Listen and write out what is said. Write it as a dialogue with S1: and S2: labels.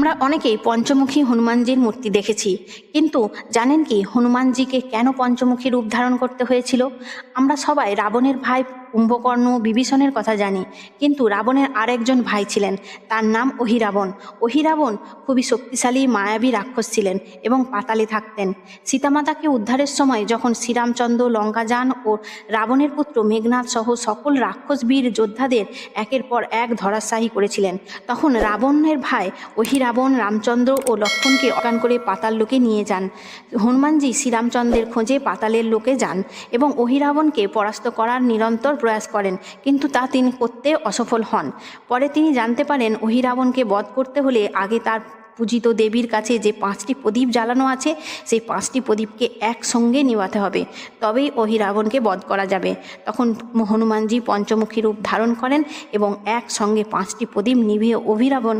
S1: আমরা অনেকেই পঞ্চমুখী হনুমানজির মূর্তি দেখেছি, কিন্তু জানেন কি হনুমানজিকে কেন পঞ্চমুখী রূপ ধারণ করতে হয়েছিল? আমরা সবাই রাবণের ভাই কুম্ভকর্ণ বিভীষণের কথা জানি, কিন্তু রাবণের আরেকজন ভাই ছিলেন, তার নাম অহিরাবণ। অহিরাবণ খুবই শক্তিশালী মায়াবী রাক্ষস ছিলেন এবং পাতালে থাকতেন। সীতামাতাকে উদ্ধারের সময় যখন শ্রীরামচন্দ্র লঙ্কা যান ও রাবণের পুত্র মেঘনাদ সহ সকল রাক্ষস বীর যোদ্ধাদের একের পর এক ধরাশায়ী করেছিলেন, তখন রাবণের ভাই অহিরাবণ রামচন্দ্র ও লক্ষ্মণকে অজ্ঞান করে পাতাল লোকে নিয়ে যান। হনুমানজি শ্রীরামচন্দ্রের খোঁজে পাতালের লোকে যান এবং অহিরাবণকে পরাস্ত করার নিরন্তর প্রয়াস করেন, কিন্তু তা তিনি করতে অসফল হন। পরে তিনি জানতে পারেন অহিরাবণকে বধ করতে হলে আগে তার পূজিত দেবীর কাছে যে 5টি প্রদীপ জ্বালানো আছে সেই 5টি প্রদীপকে একসঙ্গে নিভাতে হবে, তবেই অহিরাবণকে বধ করা যাবে। তখন হনুমানজি পঞ্চমুখী রূপ ধারণ করেন এবং একসঙ্গে 5টি প্রদীপ নিভিয়ে অহিরাবণ